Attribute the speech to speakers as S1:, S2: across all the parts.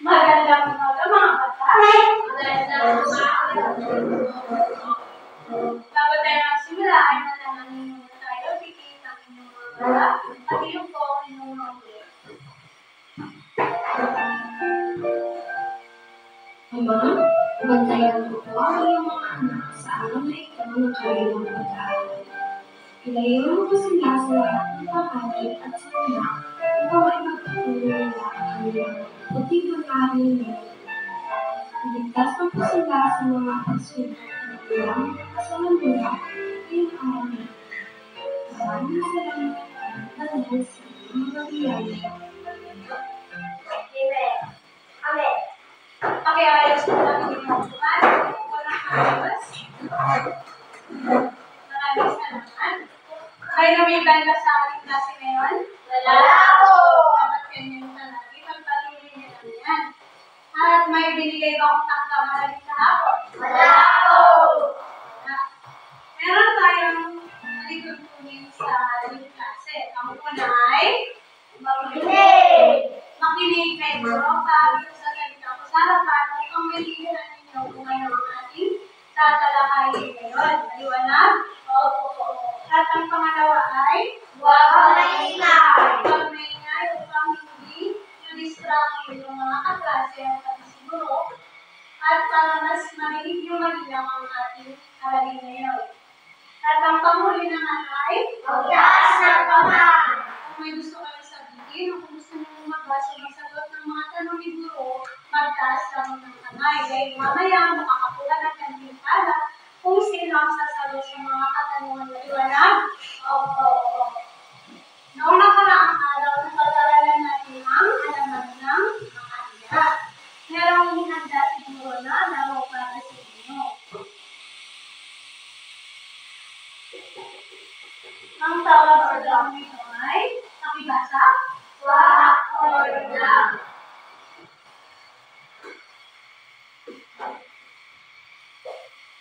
S1: Magandang umaga mga bata. Bago tayo magsimula, ay manalangin muna tayo. Pikit ang inyong mga bata. At iyong po ang inyong mga ulit.
S2: Ama, bantayan mo po ang iyong mga anak sa araw na ito ng kanilang pag-aaral. Ilayo mo po sila sa lahat ng pagkalit at sila upang ay magpatuloy nila ang kanilang puting pag-aaral ngayon. Iligtas mo po sila sa mga pagsubok ng ilang kasalanduran ngayong araw na ito. Maraming salamat at dahil sa iyong mga biyaya.
S1: Amen. Okay, ayos po natin yung upuan. Walang ayos. Maraming salamat. Kayo na may banda sa ating klase ngayon?
S3: Wala po!
S1: Dapat ganyan palagi. Pagpatuloy niyo lang yan. At may binigay ba akong tangkamalan sa hapon?
S3: Wala po!
S1: Meron tayong alikutunin sa ating klase. Ang una ay makinig kayo bago sa salita ko sa harapan upang malihan ninyo kung ano ang ating tatalakayin ngayon. Maliwanag?
S3: Opo.
S1: At ang pangalawa ay
S3: Huwag maingay.
S1: huwag maingay upang hindi na-distract yung mga kaklase at pagsiguro at para mas marinig yung malinang ang ating aralin ngayon. At ang panghuli naman ay
S3: Magtaas ng kamay.
S1: kung may gusto kayo sabihin o kung gusto nyo magbasa ng sagot ng mga tanong ni Guro, magtaas lang ng kamay. Dahil mamaya makakakuha ng kanting pala kung sino ang sasagot sa mga katanungan na liwanag.
S3: Opo.
S1: Noong nakaraang araw, napag-aralan natin ang alaman ng makatiya. Merong hinanda si Guro na laro para sa inyo. Ang tawag sa laro nito ay nakibasa?
S3: Wak or lang.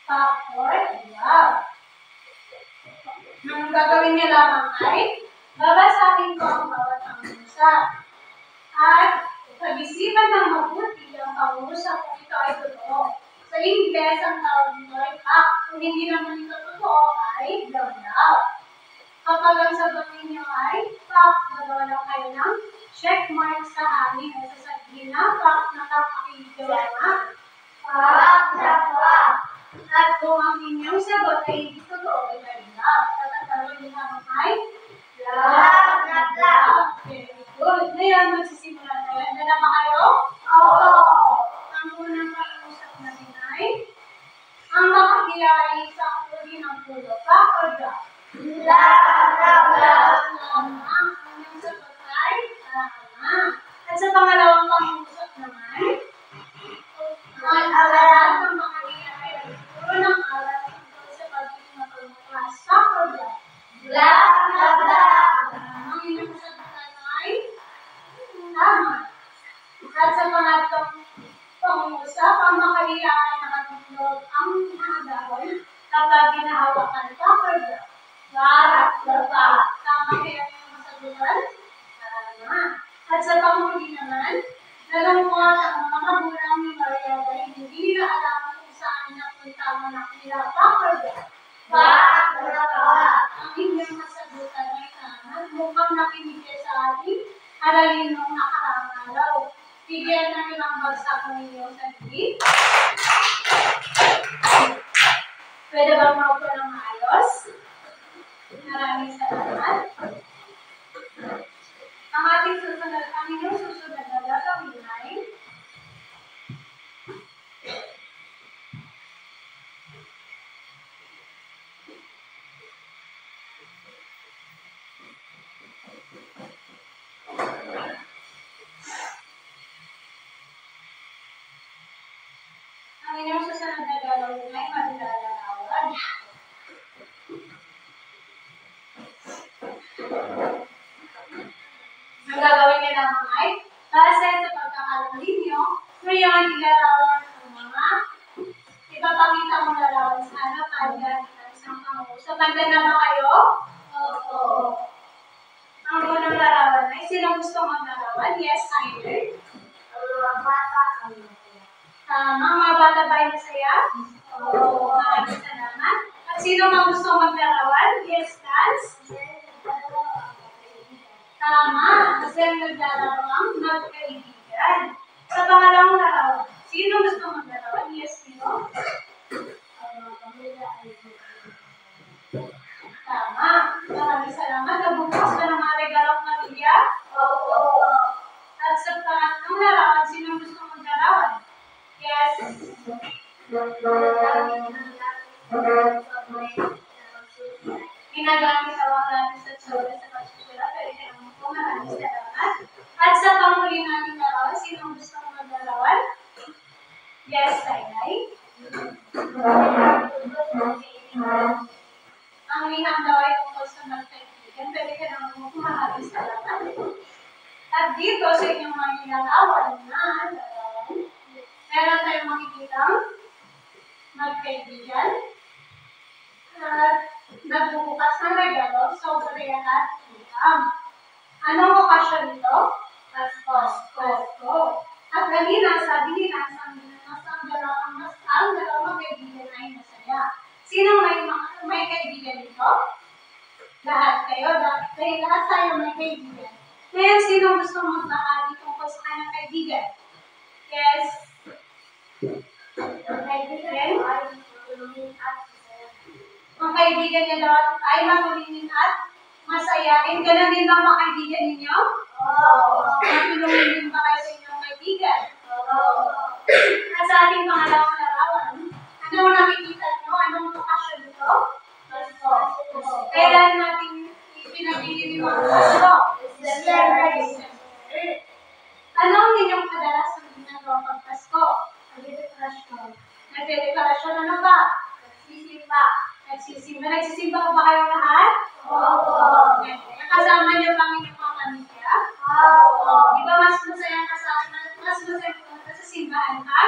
S1: Papor, wow. Ang gagawin niya lamang ay babasahin ko ang bawat pangusap. At pag-isipan ng mabuti ang pangusap kung ito ay totoo. Sa Ingles, ang tawag nito ay fact. Kung hindi naman ito totoo ay daw. Kapag ang sagot ninyo ay fact, magawa lang kayo ng check mark sa amin o sasabihin na fact na pakinig ko lamang.
S3: Wak na wak.
S1: At kung ang inyong sagot ay hindi totoo, ay daw. Tatanungin niyo naman ay
S3: Black na black.
S1: Very good. Ngayon, magsisimula tayo. Handa na ba kayo?
S3: Opo.
S1: Ang unang pag-uusap natin ay ang makahiya ay isang uri ng pulo. Fact or black?
S3: Black na black.
S1: Tama. Ang inyong sagot ay tama. At sa pangalawang pag-uusap naman, ang aral ng makahiya ay puro ng aral tungkol sa pagiging mapagmuklas. Fact or black?
S3: Black na black.
S1: Ang inyong sagutan ay tama. At sa pangatlong pangungusap, ang makahiya ay nakatulog ang mga dahon kapag ginahawakan pa or black.
S3: Black na black.
S1: Tama kaya yung masagutan? Tama. At sa panghuli naman, nalungkot ang mga magulang ni Maria dahil hindi nila alam kung saan napunta ang anak nila. Pa or black?
S3: Black na black.
S1: Ang inyong masagutan ay tama. Mukhang nakinig kayo sa ating aralin noong nakaraang araw. Bigyan na rin ang bagsak ng inyong sarili. Pwede bang maupo ng maayos? Maraming salamat. Ang ating susunod, ang inyong susunod na gagawin ay maglalarawan. Ang gagawin niya naman ay, base sa pagkakalam ninyo, ngayon ilarawan ang mga ipapakita mong larawan sa harapan gamit ang isang pangusap. Handa na ba kayo?
S3: Opo.
S1: Ang unang larawan ay sino gusto maglarawan? Yes, Tyler. Mga bata ba yung masaya? Oo. Maraming salamat. At sino nga gusto maglarawan? Yes, Lance. Tama. Kasi ang naglarawang magkaibigan. Sa pangalawang larawan, sino gusto maglarawan? Yes, sino? Tama. Maraming salamat. Nagbubukas ka ng mga regalong pamilya? Oo. At sa pangatlong larawan, sino gusto maglarawan? Yes. Ginagamit ang mga lapis at soda sa pagsusulat. Pwede ka naman po. Maraming salamat. At sa panghuli natin larawan, sino gusto maglarawan? Yes, Sainay. Ang liham daw ay tungkol sa magkaibigan. Pwede ka naman po. Maraming salamat. At dito sa inyong mga nilalawan na larawan, meron tayong makikitang magkaibigan at nagbubukas ng regalo, sobre at liham. Anong okasyon ito? Pasko. At kanina, sabi nila, ang dalawang magkaibigan ay masaya. Sino may kaibigan dito? Lahat kayo. Dahil lahat tayo may kaibigan. Ngayon, sino gusto magbahagi tungkol sa kanyang kaibigan? Yes. Ang kaibigan niya daw ay matulungin at masayain. Ganun din ba ang mga kaibigan ninyo? Oo. Matulungin din ba kayo sa inyong kaibigan? Oo. At sa ating pangalawang larawan, anong nakikita nyo? Anong okasyon ito? Pasko. Kailan natin ipinagiging mga Pasko? December. Anong ninyong kadalasan ginagawa pag Pasko? Nagdedeklarasyon. Ano ba? Nagsisimba ba kayo lahat? Oo. Kasama niyo ba ang inyong mga pamilya? Oo. Di ba mas masaya pumunta sa simbahan ka?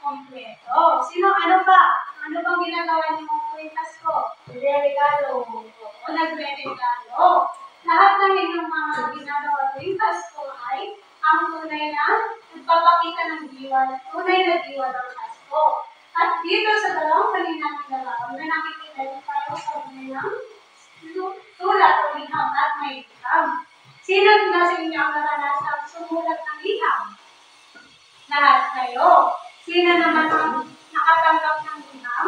S1: Kompleto. Ano ba? Ano bang ginagawa niyo tuwing Pasko? Nagre-regalo. Oo, nagre-regalo. Lahat ng inyong mga ginagawa tuwing Pasko ay ang tunay na nagpapakita ng diwa, tunay na diwa ng Pasko. At dito sa dalawang kalinang larawan na nakikita niyo tayo sa tunay ng sulat o liham at may liham. Sino na sa inyo ang naranasang sumulat ng liham? Lahat kayo. Sino naman ang nakatanggap ng liham?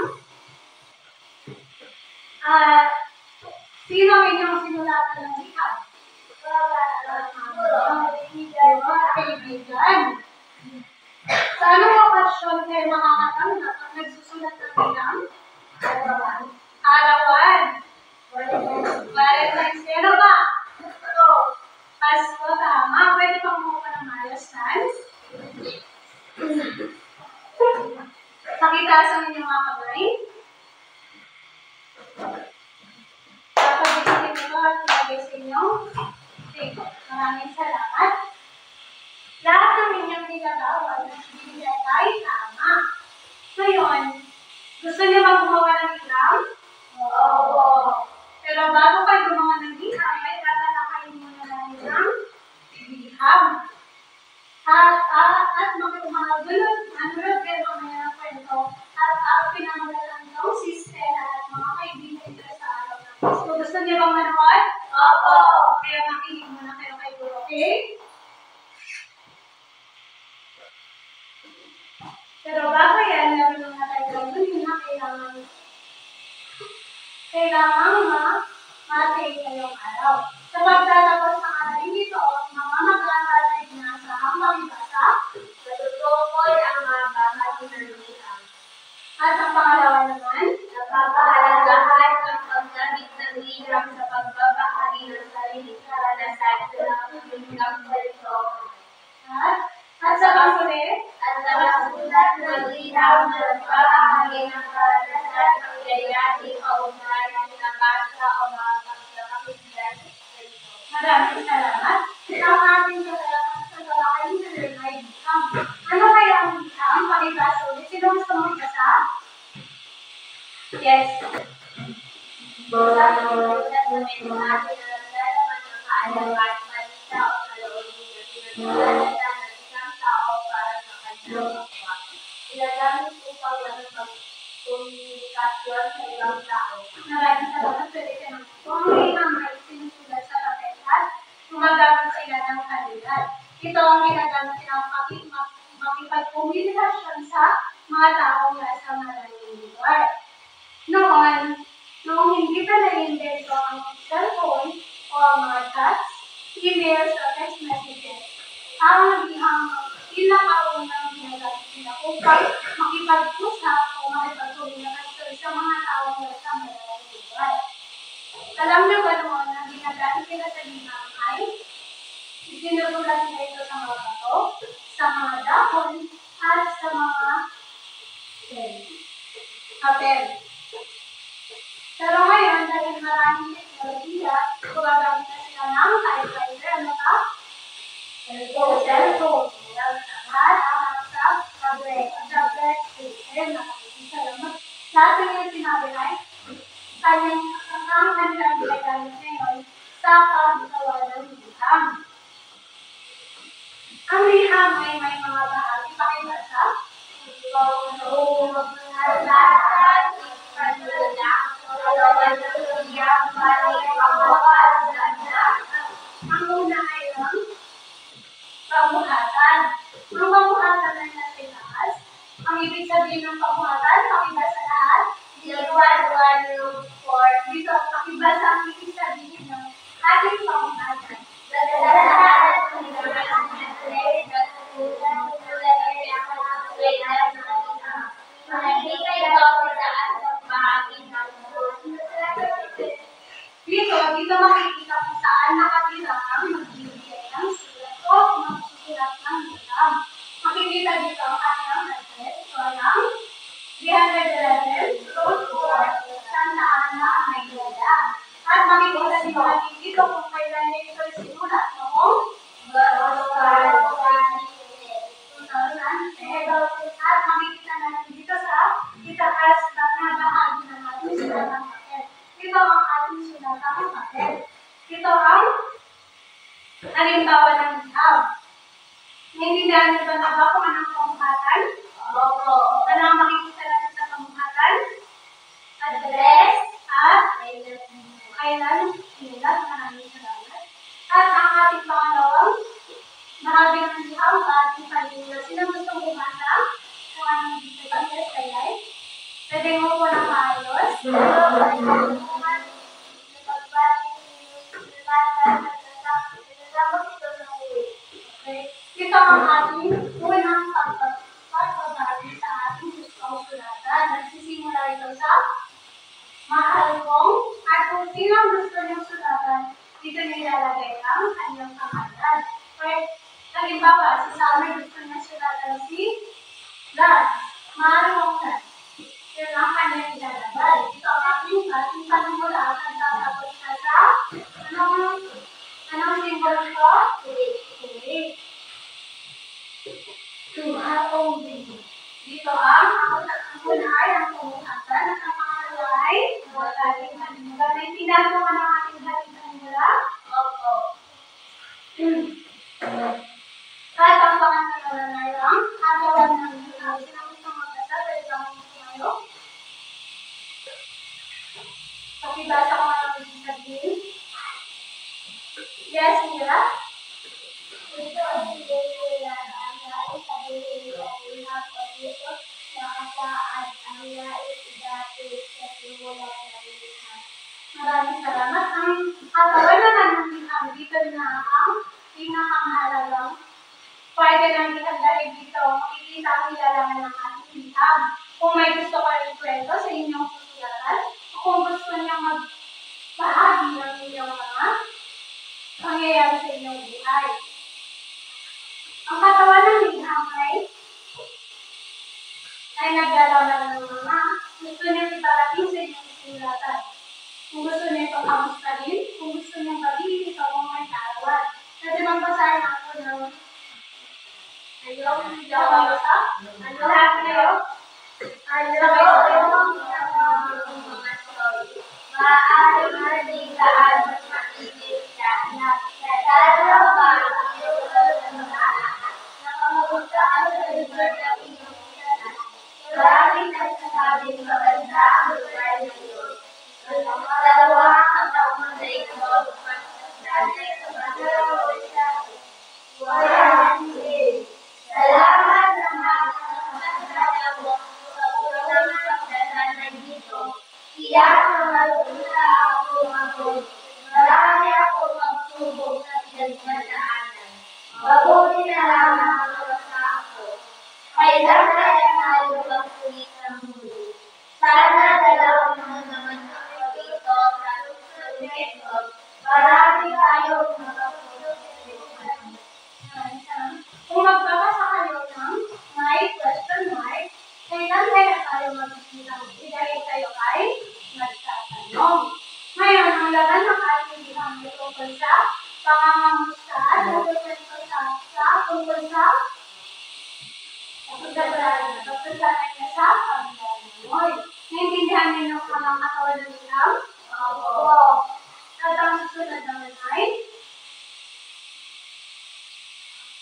S1: Sino ang inyong sinulatan ng liham? Kaibigan. Sa anong okasyon kayo makakatanggap ang nagsusulat ng liham? Arawan. Valentine's Day. Ano ba? Pasko. Tama. Pwede bang mukha ng malas, Lance? Pakitasan ninyo mga kamay. Papagitin ito at ilagay sa inyo. Sige. Maraming salamat. Lahat ng inyong nilalawan na bibigay ay tama. Ngayon, gusto niyo bang gumawa ng liham? Oo. Pero bago kayo gumawa ng liham, ay tatalakayin muna natin ng liham. At mga gulot, pero mga kwento, at pinanggalan daw si Stella at mga kaibigan nila sa araw ng Pasko. Gusto niyo bang manood? Oo. Kaya makinig muna kayo kay Guru, okay? Pero bago yan, meron mga tayo gawin na kailangan ma-take ngayong araw. Sa pagtatapos ng araw ito, mga mag-aaral ay inasahang makibasa.
S3: Natutukoy ang mga bahagi ng liham.
S1: At ang pangalawa naman,
S3: Napapahalagahan ang paggamit ng liham sa pagbabahagi ng sariling karanasan ng liham kwento.
S1: at sa panghuli,
S3: At nakasulat ng liham na nagbahagi ng karanasan ng yayating kaugnayan na basa o mga pagkakakilala sa ito.
S1: maraming salamat. Ang ating tatalakayin na rin ay liham. Ano kaya ang liham? Pakibasa ulit. Sino gusto mong ibasa? Yes.
S3: Mula ng ulat na may mga ating alamat manisa o kalooban na pinagdadaan ng isang tao para sa kanyang kapwa. Ginagamit upang makipagkomunikasyon sa ibang tao.
S1: Maraming salamat. Pwede ka naman po. Ang liham ay sinusulat sa papel at gumagamit sa ilan ng kandidat. Ito ang ginagamit ng makipagkomunikasyon sa mga taong nasa maraming lugar. Noong hindi pa na-invento ang cellphone o ang mga chats, emails o text messages, ang liham ang pinakaunang ginagamit nila upang makipag-usap o makipagkomunikasyon sa mga taong nasa maraming lugar. Alam niyo ba noon na ginagamit nila sa liham ay isinusulat nila ito sa mga bato, sa mga dahon, at sa mga papel. Pero ngayon, dahil maraming teknolohiya, gumagamit na sila ng typewriter at cellphone. At ang tablet, salamat. Lahat ng yung sinabi ay kanyang ginagamit ngayon sa paggawa ng liham. Ang liham ay may mga bahagi. Pakibasa. Ang una ay ang pamuhatan. Ang pamuhatan ay nasa itaas. Ang ibig sabihin ng pamuhatan, pakibasa lahat. Dito, pakibasa ang ibig sabihin ng ating pamuhatan. Dito makikita kung saan nakatira ang magbibigay ng sulat o magsusulat ng liham. Makikita dito ang kanyang address. Ito ang 311 Road 4, Santa Ana, Maynila. At makikita dito kung kailan niya ito sinulat noong 2010. At makikita natin dito sa itaas na bahagi ng ating sulat ng papel. Ito ang ating sulat ng papel. Ito ang halimbawa ng liham. Naintindihan niyo ba na kung anong pamuhatan?
S3: Opo.
S1: Ano ang makikita natin sa pamuhatan?
S3: Address
S1: At
S3: kailan
S1: sinulat. Maraming salamat. At ang ating pangalawang bahagi ng liham, ating palimulat. Sino gustong bumasa? Kung anong dito ba? Yes, kaya pwede mo po ng maayos. Okay. Ito ang ating unang pagbabagi sa ating gustong sulatan. Nagsisimula ito sa mahal kong at kung sino ang gusto niyong sulatan, dito nilalagay ang kanyang pangalan. Okay. Halimbawa, si Summer gusto niya sulatan si Lars. Mahal kong Lars. Yun ang kanyang ilalagay. Ito ang ating panimula at tatapos na sa anong symbol ito? Okay. Dito ang una ay ang pumuhatan at ang pangalawa ay haling panimula. Naintindihan mo ang ating haling panimula?
S3: Opo.
S1: At ang pangalawa na lang, agawan ng liham. Sino gusto magbasa? Pwede kang tumayo. Pakibasa ko ang ibig sabihin. Yes, Mira?
S3: Ito ang sinula ang nais sabihin sa liham o dito na kasaan ang nais dati sa simula ng liham.
S1: Maraming salamat. Ang katawan naman ng liham, dito na ang pinakamahalagang parte ng liham dahil dito makikita ang ilalaman ng ating liham. Kung may gusto kayong kwento sa inyong susulatan, o kung gusto niyang magbahagi ng inyong mga pangyayari sa inyong buhay. Ang katawan ng liham ay naglalaman ng mga gusto niyang iparating sa inyong susulatan. Kung gusto niyo itong kamustahin, kung gusto niyo bagihin ito kung may karawan. Pwede magbasahin ako ng lahat kayo? Sabay-sabay.
S3: Tiyak na magmula ako mabuti. Marami ako magsubok sa pinagmadaanan. Mabuti na lamang ang nasa ako. Kailan kaya tayo magsulit ng muli? Sana dalawang mo naman ako dito sa susunod. Marami tayong makapunod sa buhay.
S1: Kung magbabasa kayo ng may question mark, kailan kaya tayo magkikita muli dahil kayo ay nagtatanong. Ngayon, ang laman ng ating bihang ay tungkol sa pangangamusta, tungkol sa pagkakaroon niya sa pagkakaroon. Naintindihan niyo ng mga katawan ng bihang? Opo. At ang susunod naman ay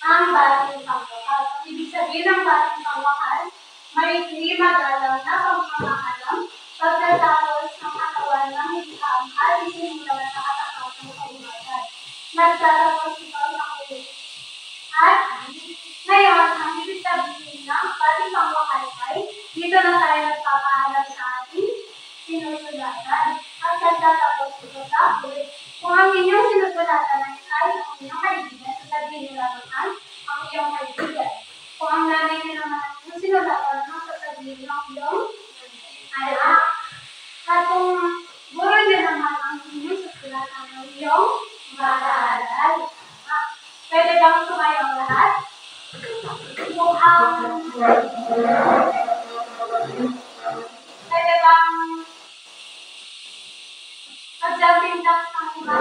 S1: ang bating pangwakas. Ibig sabihin ng bating pangwakas, may magalang na pagmamaalam pagkatapos ng katawan ng bihang at isinula sa katapat ng kalimatan. Nagtatapos ito ng ulit. At ngayon, ang ibig sabihin ng bating pangwakas ay dito na tayo nagpapaalam sa ating sinusulatan. At nagtatapos ito sa ulit. Kung ang inyong sinusulatan ay ang inyong kaibigan, sasabihin nyo lamang ang iyong kaibigan. Kung ang nanay nyo naman ang inyong sinulatan, sasabihin nyo ang iyong anak. At kung guro nyo naman ang inyong susulatan ng iyong mag-aaral. Pwede bang tumayo ang lahat? Pwede bang mag-jumping jacks ang iba?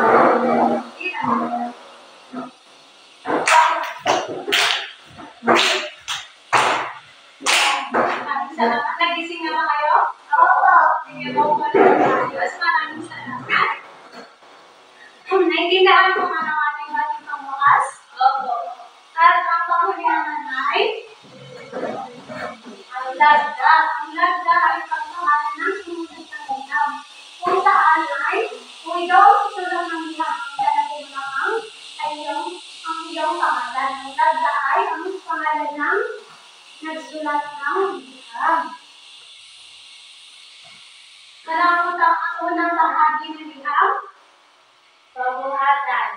S1: Salamat. Nagising na ba kayo?
S3: Opo.
S1: Sige po po na ayos. Maraming salamat. Naintindihan ko nga ng ating bating pangwakas?
S3: Opo.
S1: At ang panghuli naman ay ang lagdag. Ang lagdag ay pagkahalan ng sumunod ng lagdag. Kung saan ay, kung ikaw susulat ng bihang, lalagay mo lang ang iyong pangalan. Ang lagdag ay ang pangalan ng nagsulat ng bihang. Alam mo ang unang bahagi ng bihang?
S3: Pabuhatan.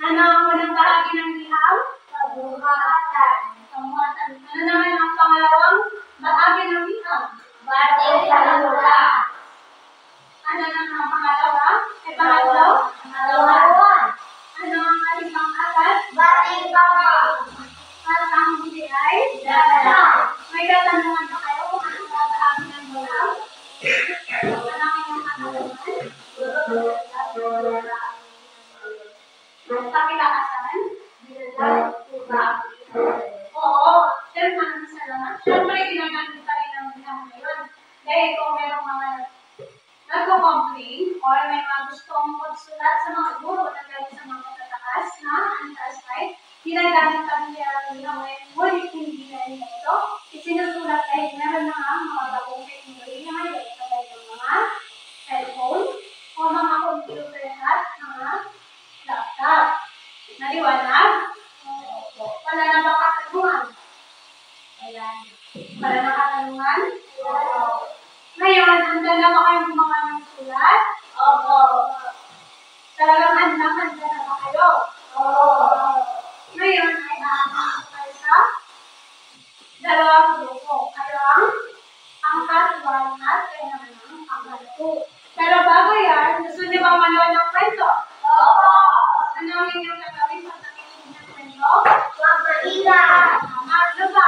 S1: Ano ang unang bahagi ng bihang?
S3: Pabuhatan.
S1: Pabuhatan. Ano naman ang pangalawang bahagi ng bihang?
S3: Bating pangmula.
S1: Ano naman ang pangalawa? Pangatlo?
S3: Pangalawa.
S1: Ano ang ating pang-apat?
S3: Bating pangwa.
S1: At ang huli ay?
S3: Dada.
S1: May katanungan pa kayo kung ano ang bahagi ng bihang? Ano ang inyong katanungan? Pakilakasan? Oo. Siyempre, maraming salamat. Siyempre, ginagamit pa rin ang bihang ngayon. Dahil kung merong mga nagko-complain or may mga gustong magsulat sa mga guro na galing sa mga matataas na antas ay ginagamit pa rin ang bihang ngayon. Ngunit hindi na rin ito isinusulat dahil meron na ang mga bagong teknolohiya ngayon kagaya ng mga cellphone o mga computer at mga laptop. Naliwanag? Wala na ba katanungan? Wala na katanungan? Ngayon, handa na ba kayong mga nagsulat?
S3: Opo.
S1: Talagang handa na ba kayo?
S3: Opo.
S1: Ngayon ay aamang kayo sa dalawang grupo. Kayo ang pangkat 1 at kayo naman ang pangkat 2. Pero bago yan, gusto niyo ba manood ng kwento?
S3: Opo.
S1: Ano ang inyong gagawin pag nakikinig ng kwento?
S3: Magpailan.
S1: Tama, ano ba?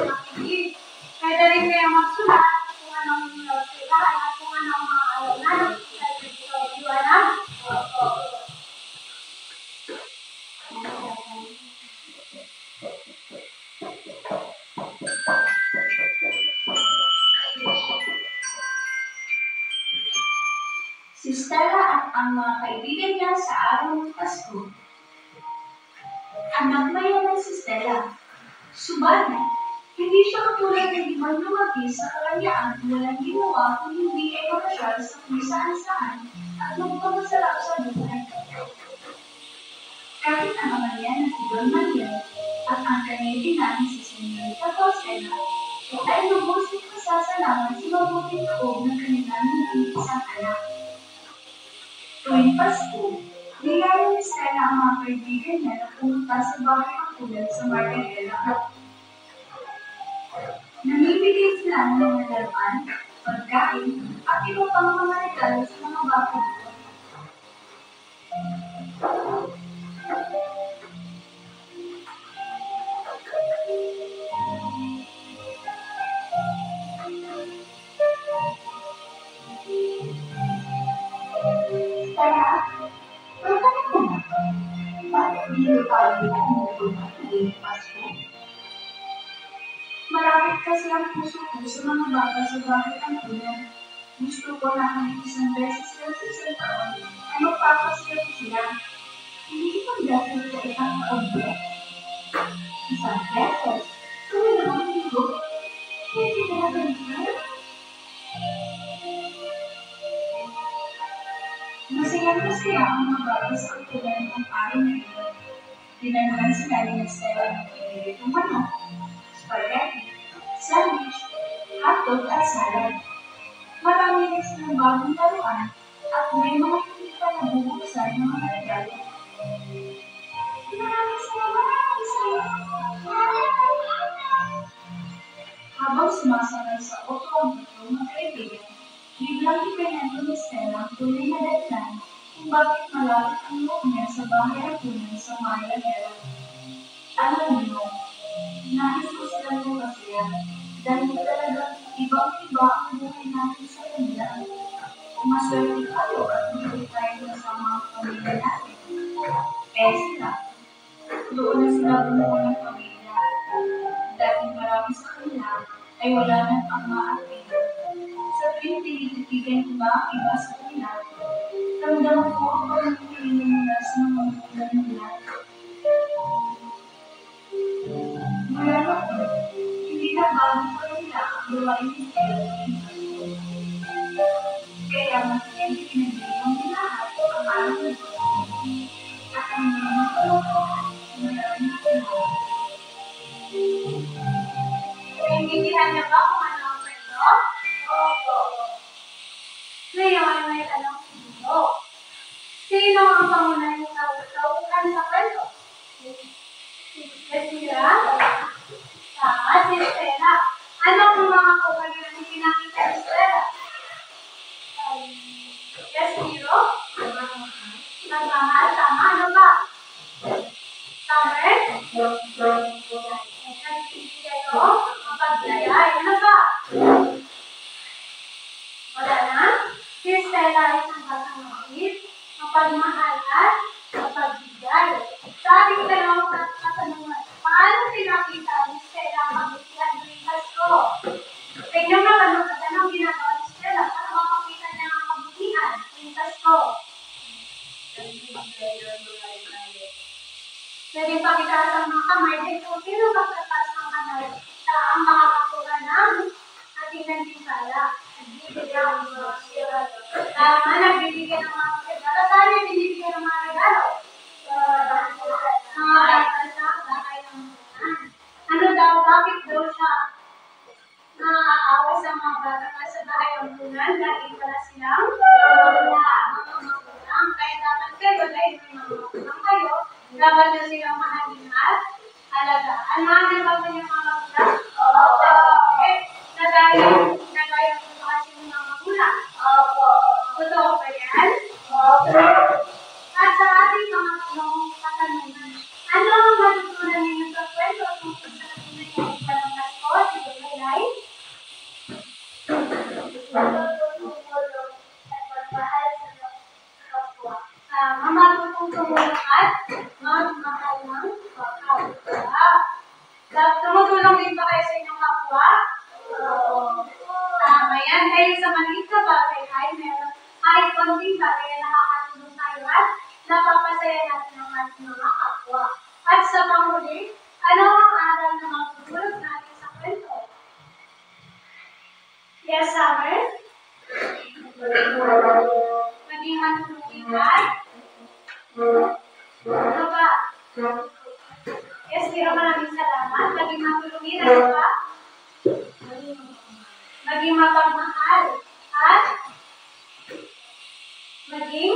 S1: Makinig. Pwede rin kayo magsulat kung anong kailangan at kung anong mga alaman. Pwede dito iwanag?
S3: Opo.
S2: Si Stella at ang mga kaibigan niya sa araw ng Pasko. Anak mayaman si Stella. Subalit, hindi siya katulad ng ibang lumaki sa kalayaan na walang ginawa kung hindi ay makasyal sa kung saan-saan at magpapasarap sa buhay. Kahit ang ama niya na si Don Manuel at ang kanyang ina si Senorita Rosela, ay lubos ni nagsasalamat sa mabuting loob ng kanilang nag-iisang anak. Tuwing Pasko, nilayo ni Stella ang mga kaibigan niya na pumunta sa bahay ng tulad sa Margarela. Namimigay sila ng mga laruan, pagkain, at iba pang mga regalo sa mga bata doon. Stella, magkano ka na? Bakit di mo tayo pumupunta tuwing Pasko? Malapit kasi ang puso ko sa mga bata sa bahay ng tulad. Gusto ko na kahit isang beses lang sa isang taon ay magpapasaya ko sila. Hindi ipang dahil sa isang taon ko. Isang beses? Tuloy naman linggo? Hindi na nagalitan? Masaya ang mga bata sa tulad ng araw na ito. Dinanahan sila ni Stella ng pinilitong manok, spaghetti, sandwich, hotdog at salad. Marami rin silang bagong laruan at may mga hindi pa nabubuksan ng mga regalo. Maraming salamat! Habang sumasakay sa auto ang tatlong magkaibigan, biglang ikinento ni Stella ang tunay na dahilan kung bakit malapit ang loob niya sa bahay at tunan sa Margarela. Alam niyo, nais ko silang magpasaya dahil talagang ibang-iba ang buhay natin sa kanila. Maswerte tayo at hindi tayo kasama ang pamilya natin. Eh sila, doon na sila bumuo ng pamilya. Dahil marami sa kanila ay wala ng ama at ina. Sa tuwing tinititigan ko ba ang iba sa kanila, ramdam ko ang pagpapilimulas ng mga magulang nila. Malala ko, hindi na bago pa nila ang gawain ni Stella tuwing Pasko. Kaya masayang pinagbilang ni lahat ang araw na ito. At ang mga kalokohan na maraming salamat.
S1: Naiintindihan niyo ba kung ano ang kwento? Opo. Ngayon, may tanong dito. Sino ang pangunahing tauhan sa kwento? Stella? Tama, si Stella. Ano ang mga kukagilan na pinakita ni Stella? Yes, Hero? Nagmamahal. Tama. Ano ba? Summer? Nagbibigay kayo? Mapagbigay. Ano ba? Wala na? Si Stella ay isang batang mabait, mapagmahal at mapagbigay. Sa ating dalawang katanungan, paano pinakita ni Stella ang kabutihan tuwing Pasko? Tingnan mo anong ginagawa ni Stella para makakita niya ang kabutihan tuwing Pasko. Pwede pakita sa mga kamay din kung sino magtatas ng kamay sa ang makakakuha ng ating nandinsala. Nagbibigyan ng mga regalo. Tama, nagbibigyan ng mga regalo. Saan niya binibigyan ng mga regalo? Mga bata sa bahay ng mulan. Ano daw, bakit daw siya naaawa sa mga bata sa bahay ng mulan? Dahil pala silang mga magulang. Kaya dapat kayo, dahil may mga magulang kayo, dapat na silang mahalin at alagaan. Mahalin ba yung mga magulang? Opo. Nagaya ko ba kasi ng mga magulang? Opo. Totoo ba yan? Opo. At sa ating mga katanungan, ano ang matutunan ninyo sa kwento tungkol sa tunay na ng Pasko? Dito kay Lai? Matutulong at magmahal ng kapwa. Tumutulong din ba kayo sa inyong kapwa? Tama yan. Dahil sa maliit na bagay ay meron kahit konting bagay na nakakatulong tayo at napapasaya natin ang ating mga kapwa. At sa panghuli, ano ang aral na magtutulog natin sa kwento? Yes, Summer? Maging matulungin at ano ba? Yes, pero maraming salamat. Maging matulungin. Ano ba? maging mapagmahal, at maging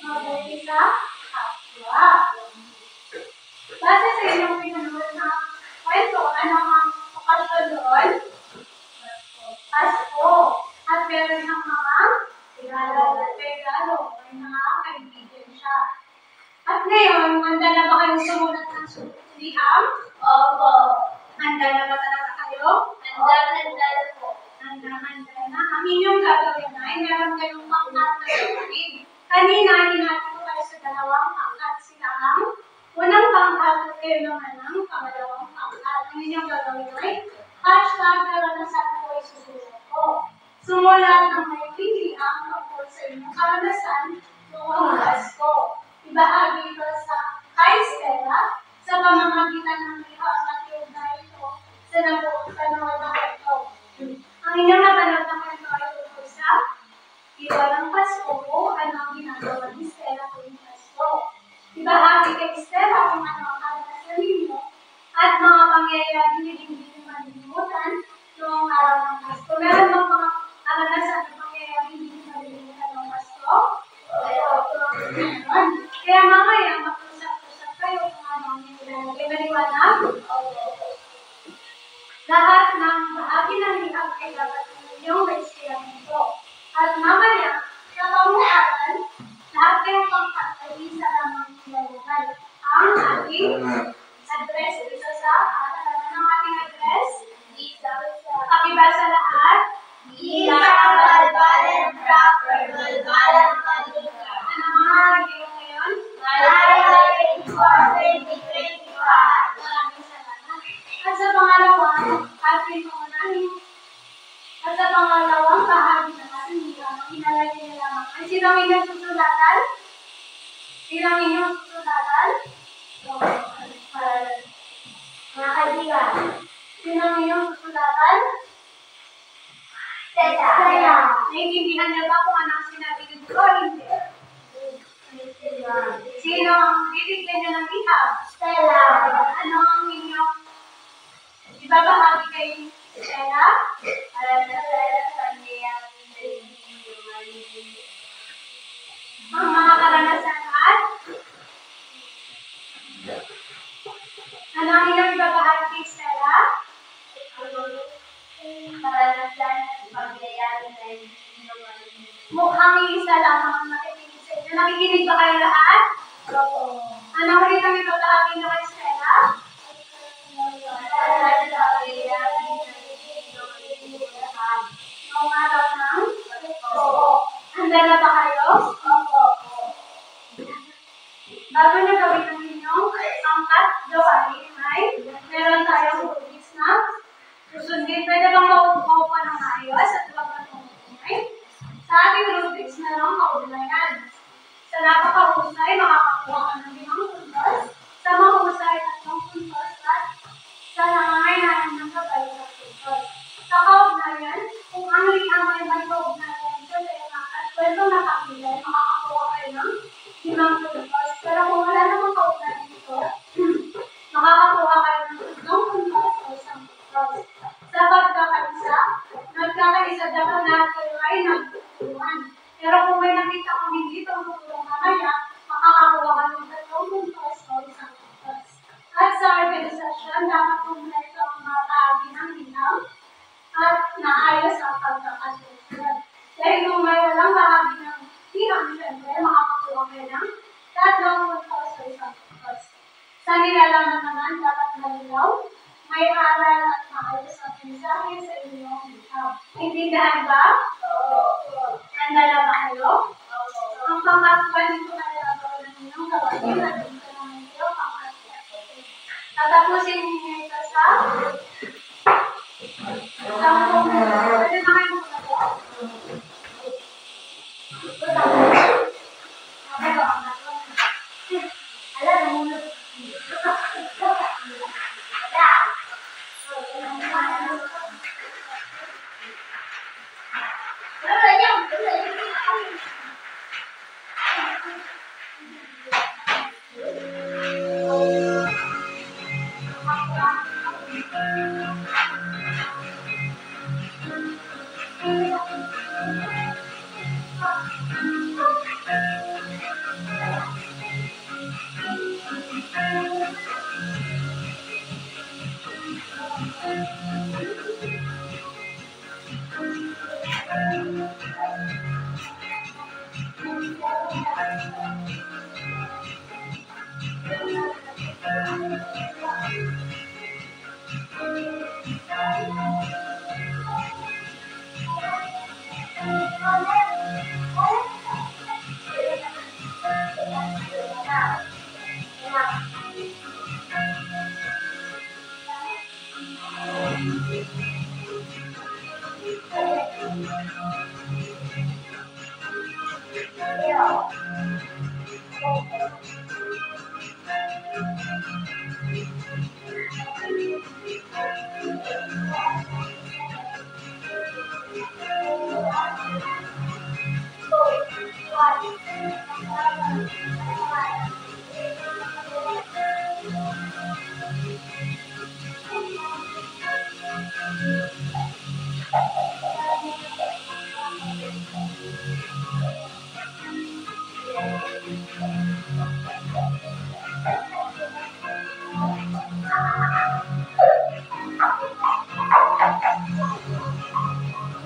S1: mabuti sa kapwa. Base sa inyong pinanood na kwento, ano ang okasyon doon? Pasko. At meron ng mga regalo. May mga kaibigan siya. At ngayon, handa na ba kayong sumunod ng liham?
S3: Opo.
S1: Handa na ba talaga kayo?
S3: Handa po.
S1: Handa na. Ang inyong gagawin ay meron kayong pangkat na gawin. Kanina, hinati ko kayo sa dalawang pangkat. Sila ang unang pangkat at kayo naman ang pangalawang pangkat. Ang inyong gagawin ay #karanasan ko ay susulat ko. Sumulat ng may pilihan tungkol sa inyong karanasan noong Pasko. Ibahagi ito kay Stella sa pamamagitan ng liham at iugnay ito sa napanood na kwento. Ang inyong napanood na kwento ay tungkol sa iba ng Pasko o ano ang ginagawa ni Stella tuwing Pasko. Ibahagi kay Stella kung ano ang karanasan ninyo at mga pangyayari na hindi nyo malilimutan noong araw ng Pasko. Meron bang mga karanasan na pangyayari hindi nyo malilimutan noong Pasko? Meron. Kaya mamaya, mag-usap-usap kayo kung ano ang ilalagay. Maliwanag? Lahat ng bahagi ng liham ay dapat yung ma-experimento. At mamaya, sa pamukaan, lahat kayong pangkat ay isa lamang ilalagay. Ang ating address, isa sa alaman ng ating address. Pakibasa lahat.
S3: Isa Balbalan Proper, Balbalan Paluca.
S1: Ano mga review ngayon?
S3: Malaya 24-2025.
S1: Maraming salamat. At sa pangalawang bahagi ng ating liham, ang ilalagay na lamang. Ay, sino ang inyong susulatan?
S3: Mga kaibigan.
S1: Sino ang inyong susulatan?
S3: Saya.
S1: Naiintindihan niyo ba kung ano ang sinabi dito o hindi? Sino ang bibigyan niyo ng liham?
S3: Stella.
S1: Ano ang inyong ibabahagi kay Stella? Ang mga karanasan at ano ang inyong ibabahagi kay Stella? Mukhang isa lamang ang nakikinig sa inyo. Nakikinig ba kayo lahat? Ano ulit ang ibabahagi niyo kay Stella? Noong araw ng handa na ba kayo? Bago na gawin ang inyong angkat gawain ay meron tayong rules na susundin. Pwede bang maupo ng ayos at huwag na tumutungay? Sa ating rubrics na lang kaugnayan. Sa napakahusay, makakakuha ka ng 5 puntos. Sa mahusay, 3 puntos at sa nangangailangan ng gabay sa puntos. Sa kaugnayan, kung ang liham ay may kaugnayan sa tema at kwento na pakilay, makakakuha kayo ng 5 puntos. Pero kung wala namang kaugnayan ito, makakakuha kayo ng 3 puntos o 1 puntos. Sa nagkakaisa dapat lahat kayo ay nagtutulungan. Pero kung may nakita kong hindi tumutulong mamaya, makakakuha ka ng 3 puntos o 1 puntos. At sa organisasyon, dapat kumpleto ang mga bahagi ng liham at naayos ang pagkakasunod. Dahil kung may walang bahagi ng liham, syempre, makakakuha kayo ng 3 puntos o 1 puntos. Sa nilalaman naman, dapat malinaw, may aral at maayos ang mensahe sa inyong liham. Intindihan ba? Handa na ba kayo? Ang pangkasuhan dito na nagagawa ng inyong gawain at dito naman kayo pangkasuhan. Tatapusin ninyo ito sa 10 minuto. Pwede na kayo magagawa? Okay ba? Alam mo,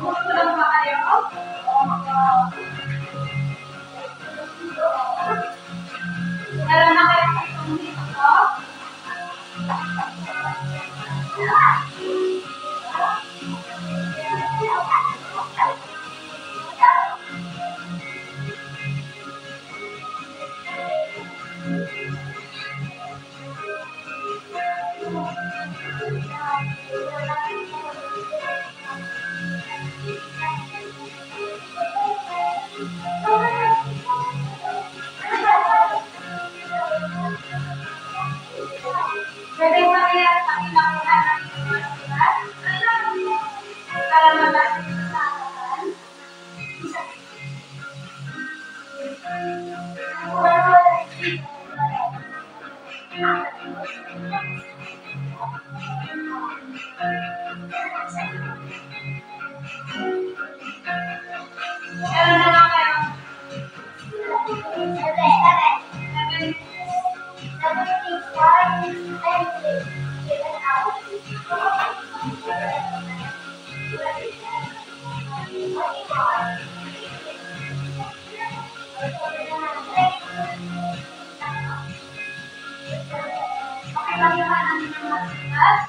S1: Kumukulang ba kayo? Meron na kayo itong dito? Pwede ba kaya pakilakuhan natin yung mga sulat? Para mabasa yung sasaktan? Meron na lang kayo. Pakipaliwanag ang inyong mga sulat.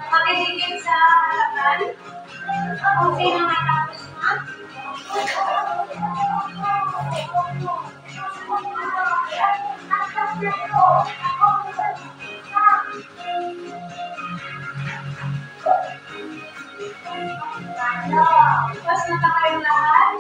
S1: Makikigil sa harapan. Kung sino matapos na. Tapos na ba kayong lahat?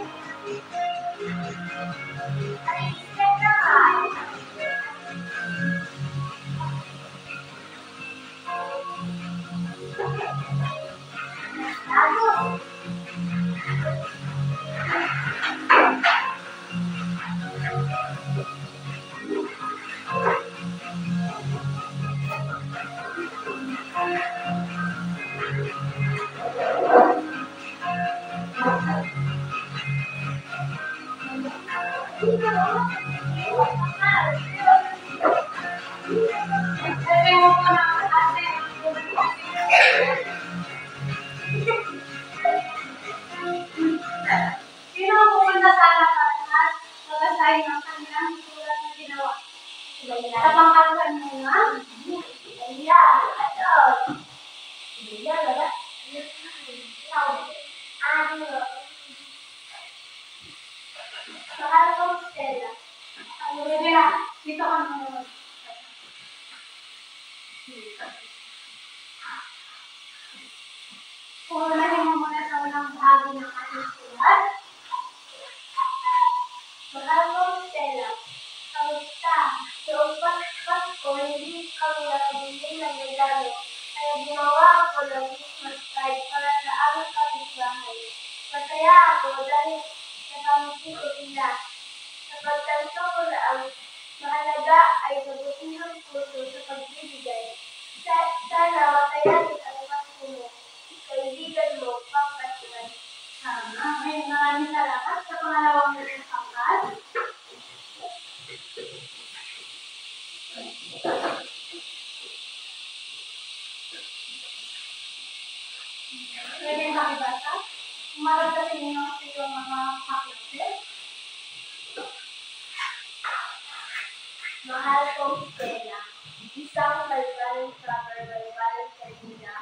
S1: Sino ang pupunta sa harapan at magsasahin ng kanilang sulat na ginawa? Kapangkaluhan mo nga?
S3: Mahal kong Stella.
S1: Rivera, dito ka muna. Unahin mo muna sa unang bahagi ng ating sulat.
S3: Mahal kong Stella. Kamusta? Noong Pasko, hindi kami nakabili ng regalo. Kaya gumawa ako ng Christmas card para sa aming kapitbahay. Masaya ako dahil nakamiti ko sila. Napagtanto ko na ang mahalaga ay mabutihang puso sa pagbibigay. Sana makayanin ang Pasko mo. Kaibigan mo, Pangkatuan.
S1: Maraming salamat sa pangalawang pangkat. Pwede yung makibasa. Umarap sa inyo sa iyong mga kaklase.
S3: Mahal kong Stella. Isang malbaling summer, malbaling kanina,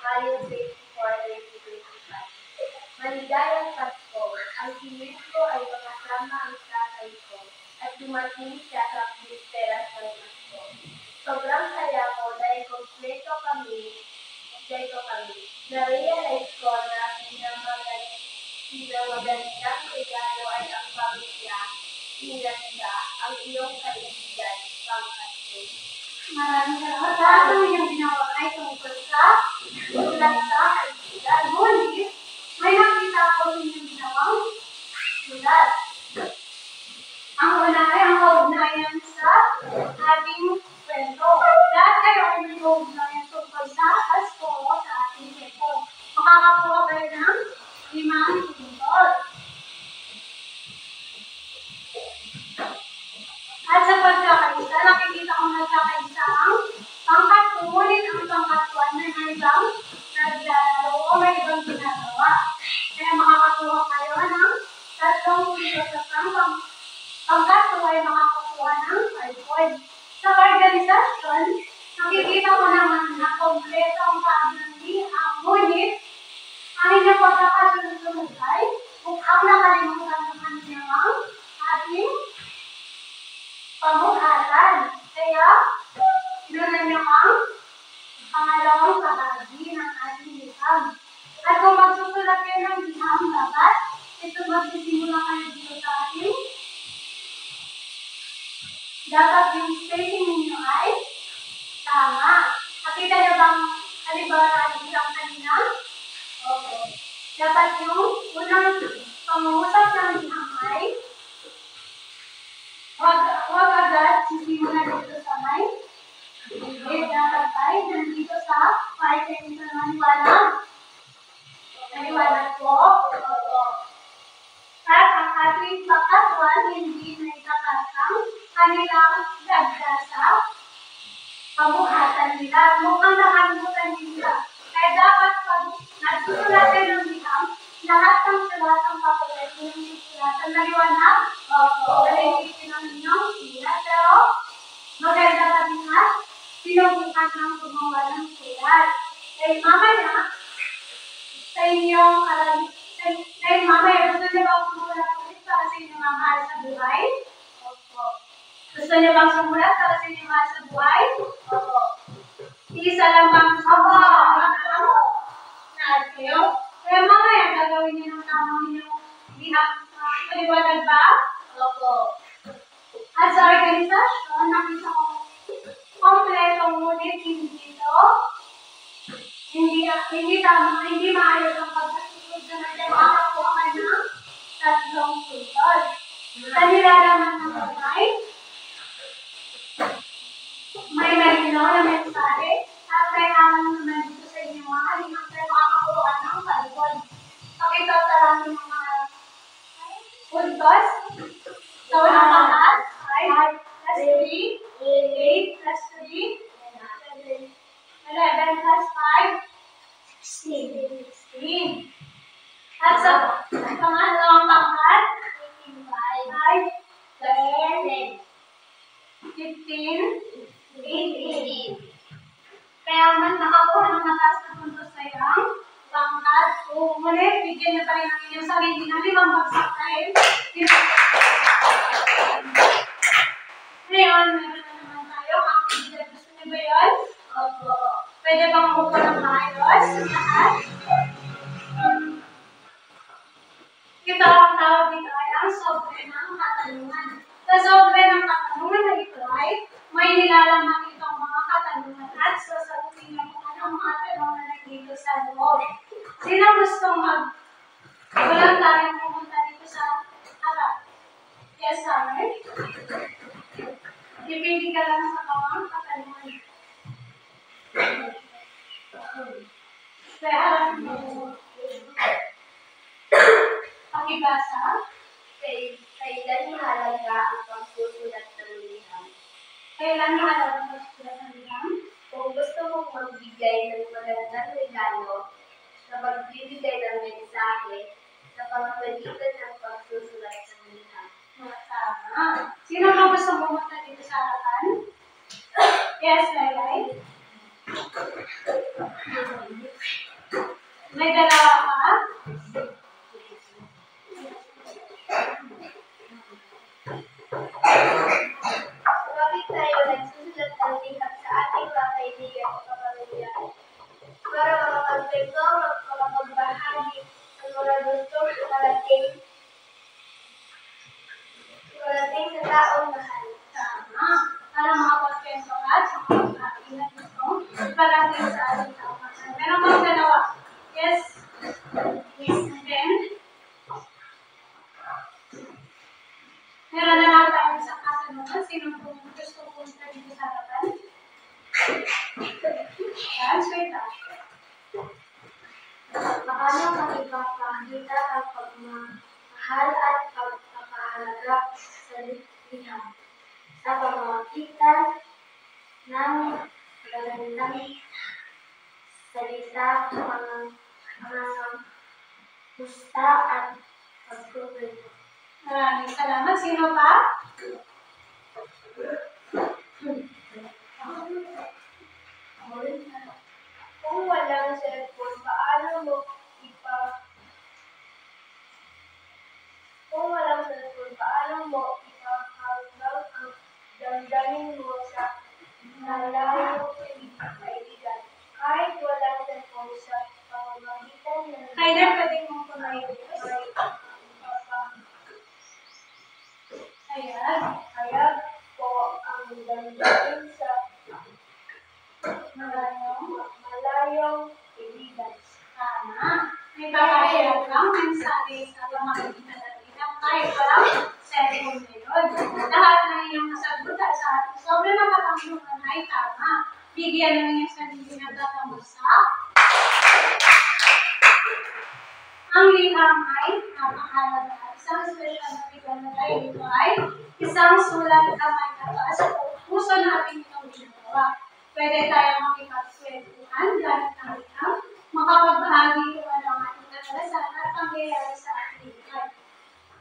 S3: Mayo 24, 2025. Maligayang Pasko. Ang pilit ko ay makasama ang tatay ko at dumating siya sa Pisteras ng Pasko. Sobrang saya ko dahil kompleto kami. Na-realize ko na pinamagandang regalo ay ang pamilya, pinanda ang iyong kaibigan, Pangkatuan.
S1: Maraming salamat. Lahat ng inyong ginawa ay tungkol sa sulat sa kaibigan. Ngunit, may nakita ako inyong ginawang sulat. Ang una ay ang kaugnayan sa ating kwento. Lahat kayo ay may kaugnayan tungkol sa Pasko sa ating kwento. Makakakuha kayo ng 5 puntos. At sa pagkakaisa, nakikita kong nagkakaisa ang pangkat, ngunit ang pangkatuan na may ibang naglalaro o may ibang ginagawa. Kaya makakakuha kayo ng 3 puntos sa pangkat, ay makakakuha ng 5 points. Sa organisasyon, nakikita ko naman na kompleto ang paglandian, ngunit ang inyong pagkakasunod ay mukhang nakalimutan ng kanilang ating pamuhatan. Kaya, sinunan niyo ang pangalawang bahagi ng ating liham. At kung magsusulat kayo ng liham, dapat ito magsisimula kayo dito sa ating. Dapat yung spacing ninyo ay tama. Nakita niyo bang halimbawa natin isang kanina? Okay. Dapat yung unang pangungusap ng liham ay Huwag agad sisimulan dito sa may dapat ay nandito sa parte nito ng liwanag. Maliwanag po? Opo. At ang ating pakatwan, hindi na itakatang kanilang dagdasa, pabuhatan nila. Mukhang nakalimutan nila. Kaya dapat pag nagsusulatan ng liham, lahat ng sulatang papulit yung susulatan na liwanag. Opo. Galinitin ang inyong sulat. Pero maganda pa din at sinubukan ng gumawa ng sulat. Kaya mamaya, sa inyong kaya mamaya, gusto niyo bang sumulat ulit para sa inyong mahal sa buhay? Opo. Gusto niyo bang sumulat para sa inyong mahal sa buhay? Opo. Isa lang bang sumulat? Natin. Kaya mamaya, gagawin niyo ng tamang inyong liham. Maliwanag ba? Opo. At sa organisasyon, nakita ko kompletong ngunit hindi ito. Hindi tama, hindi maayos ang pagkasusunod na nagdamaka po ang ng tatlong sultod. Sa nilalaman ng kamay, may malinaw na mensahe at kailangan naman dito sa inyo mga halimang tayo makakuha ng palibon. Pakita talamin ng mga puntos. So, ang lahat ay 5 plus 3, 8 plus 3, 11 plus 5, 16. At sa pangalawang pangkat, 5, 10, 15, 18. Kaya man nakakuha ng mataas na puntos sa iyong pangkat, ngunit bigyan niyo pa rin ang inyong sarili ng 5 bagsak dahil ngayon, meron na naman tayo ang activity. Gusto niyo ba yun? Opo. Pwede bang umupo ng maayos? Lahat? Ito ang tawag dito ay ang sobre ng katanungan. Sa sobre ng katanungan na ito ay may nilalaman itong mga katanungan at sasagutin niyo kung anong mga tanong na nandito sa loob. Sino gustong walang tayong pumunta dito sa harap? Yes, Summer? Dipindi ka lang sa mga katanungan. Kaya harap mo. Pakibasa.
S3: Kailan mahalaga ang pagsusulat ng liham?
S1: Kailan mahalaga ang pagsusulat ng liham?
S3: Kung gusto mong magbigay ng magandang regalo, na magbibigay ng mensahe sa pamamagitan ng pagsusulat ng liham.
S1: Tama. Sino ba gusto pumunta dito sa harapan? Yes, Laylay? May dalawa ka?
S3: Bakit tayo nagsusulat ng liham sa ating mga kaibigan o kapamilya? Para makapagpego, makapagbahagi ang mga gustong ikarating sa taong mahal.
S1: Tama. Para makapagpento ka sa pag-aking na gustong iparating sa ating taong mahal. Meron bang dalawa? Yes? Yes. And then? Meron na lang tayo sa katanungan. Sino kung gusto pumunta dito sa harapan? Yan, sweet ah.
S3: Paano makipagpakita ang pagmamahal at pagpapahalaga sa liham? Sa pamamagitan ng magandang salita, mga gusta at pagkukwento.
S1: Maraming salamat. Sino pa?
S3: Kung walang cellphone, paano mo ipahanggang ang damdamin mo sa malayong kaibigan? Kahit walang cellphone sa pamamagitan ng
S1: Kaya pwedeng mong pumayos. Ayan.
S3: kaya po ang damdamin sa malayong kaibigan.
S1: Tama. May kakahirap lang mensahe sa pamamagitan ng liham kahit walang cellphone ngayon. Lahat ng iyong nasagutan sa ating sobre ng katanungan ay tama. Bigyan ng iyong sarili ng tatamasa. mahalaga. Isang special na ilalagay dito ay isang sulat kamay na taas. Puso natin itong ginagawa. Pwede tayong makipagkwentuhan gamit ng wikang makapagbahagi kung ano ang ating karanasan at pangyayari sa ating buhay.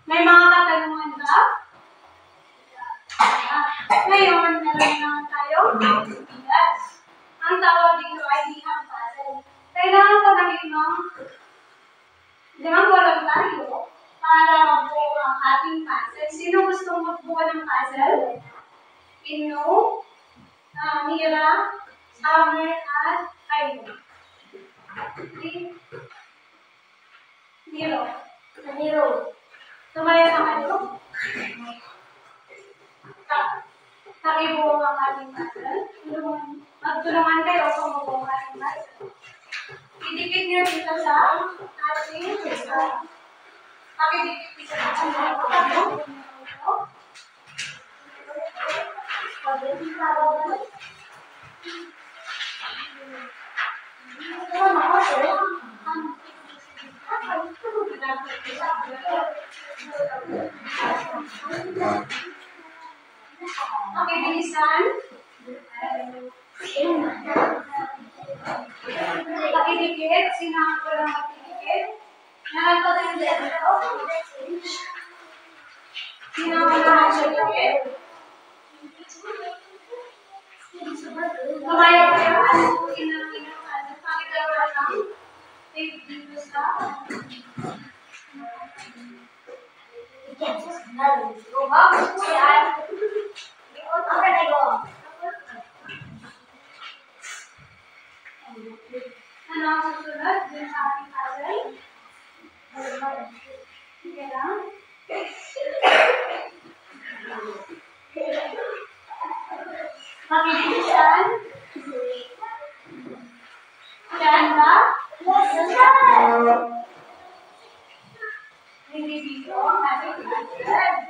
S1: May mga katanungan ba? Ngayon, meron naman tayo bigas. Ang tawag dito ay liham puzzle. Kailangan ko ng limang voluntaryo para magbuo ang ating puzzle. Sino gustong magbuo ng puzzle? Inu, Mira, Summer, at Aino. Niro. Tumayo na kayo. Pakibuo ang ating puzzle. Magtulungan kayo kung mabuo ang ating puzzle. Idikit niyo dito sa ating pakidikit dito sa ating Pakidilisan. Pakidikit. Sino ang walang pakidikit? Nakapagdikit. Sino ang walang pakidikit? Tumayo kayo at inang pakidalawa lang. Take dito sa ano ang susunod din sa ating puzzle? Sige lang. Pakidilisan. Saan ba? Hindi dito ang ating puzzle.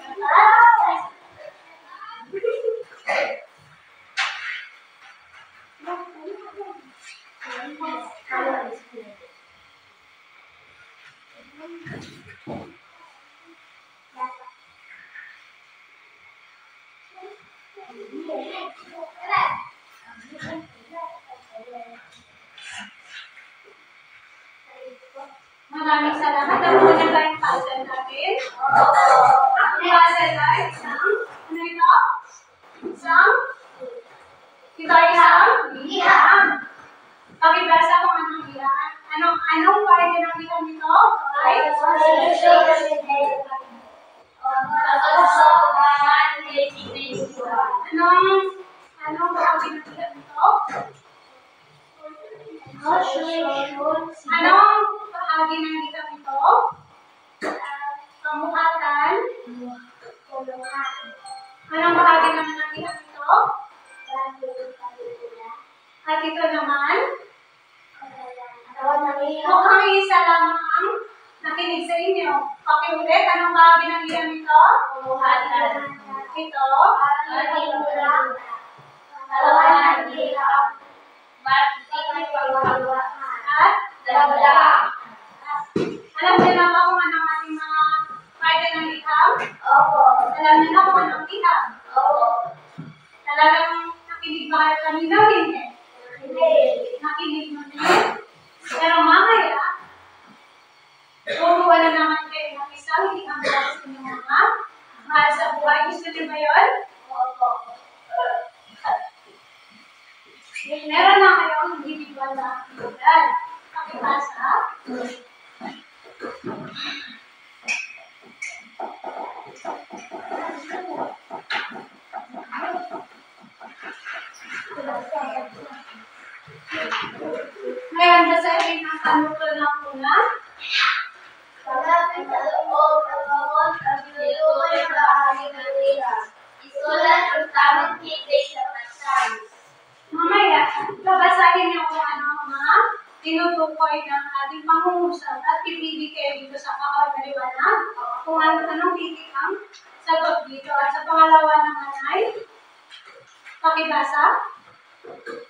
S1: Maraming salamat. Tapos na tayong puzzle natin. Ang puzzle ay isang, ano ito? Isang? Ito ay isang? Liham. Pakibasa kung anong liham. Anong pwede ng liham nito? Ay? Anong bahagi ng liham nito? Anong bahagi ng liham nito? Pamuhatan. Anong bahagi naman ng liham nito? At ito naman? Mukhang isa lamang ang nakinig sa inyo. Pakiulit, anong bahagi ng liham nito? Pamuhatan. Ito? At dagdag. Alam niyo na ba kung anong ating mga pwede ng liham? Opo. Alam niyo na kung anong liham? Opo. Talagang nakinig ba kayo kanina? Hindi. Nakinig mo din. Pero mamaya, turuan na naman kayo ng isang liham para sa inyong mga mahal sa buhay. Gusto niyo ba yun? Opo. Meron na kayong individual na aktividad. Pakibasa. Ngayon, basahin ang kanuto ng una.
S3: Pagkapit sa loob ng bawat pagluloy ng bahagi ng liham. Isulat ang tamang titik sa pasan.
S1: Mamaya, babasahin niyo kung ano ang mga tinutukoy ng ating pangungusap at ibibigay dito sa kakaliwanag kung anong titik ang sagot dito. At sa pangalawa naman ay pakibasa.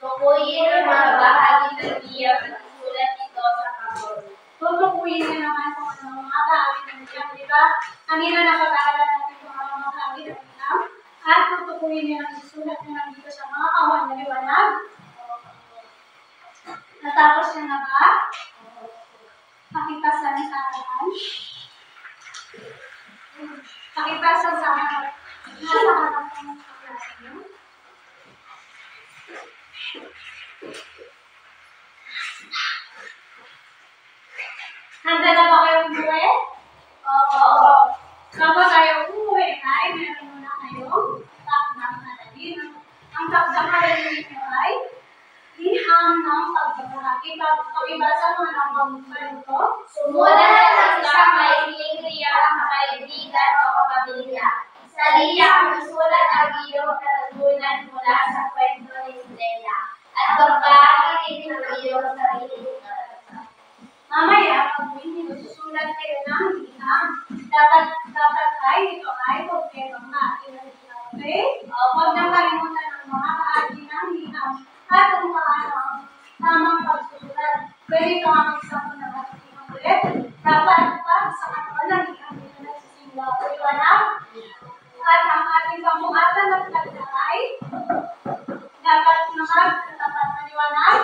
S3: Tukuyin ang mga bahagi ng liham at isulat ito sa kabon.
S1: Tutukuyin niyo naman kung ano ang mga bahagi ng liham, di ba? Kanina napag-aaralan natin yung mga bahagi ng liham at tutukuyin niyo ang isusulat niyo lang dito sa mga kawan na liwanag. Natapos niyo na ba? Pakipasa ng aralan. Pakipasa sa harap. Nasa harap ng klase niyo. Handa na ba kayo umuwi?
S3: Opo.
S1: Bago tayo umuwi ay meron muna kayong takdang aralin. Ang takdang aralin niyo ay liham ng pagbabahagi. Pakibasa mo ng pagbaluto.
S3: Sumunod ang isang maikling riyang kaibigan o kapamilya. Sa liham, isulat ang iyong natutunan mula sa kwento ni Stella at pagbahagi din ng iyong sariling karanasan.
S1: Mamaya, pag susulat kayo ng liham, dapat ay ito ay kompletong natin. Okay? Huwag nang kalimutan ang mga bahagi ng liham at kung paano ang tamang pagsusulat. Pwede ito ang isang na matutulong ulit. Dapat pa sa katawan ng liham dito na sisimula o liwanag. At ang ating pamuatan at talita ay dapat nakatapat na liwanag.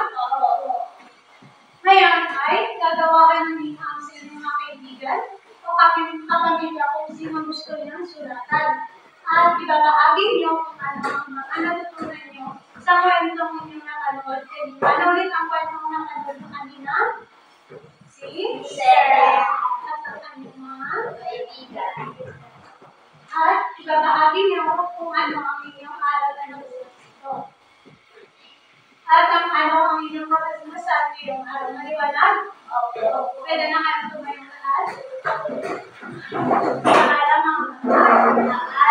S1: Ngayon ay gagawa kayo ng liham sa inyong mga kaibigan o kapamilya kung sino gusto niyang sulatan. At ibabahagi niyo kung ano ang mga natutunan niyo sa kwentong inyong napanood. Ano ulit ang kwentong napanood mo kanina? Si
S3: Stella.
S1: At ang kanyang mga
S3: Kaibigan.
S1: at ibabahagi niyo kung ano ang inyong aral na nagulat ito. At ang ano ang inyong katasimasan ngayong araw na liwanag? Pwede na kayo tumayong lahat. Paalam ang lahat.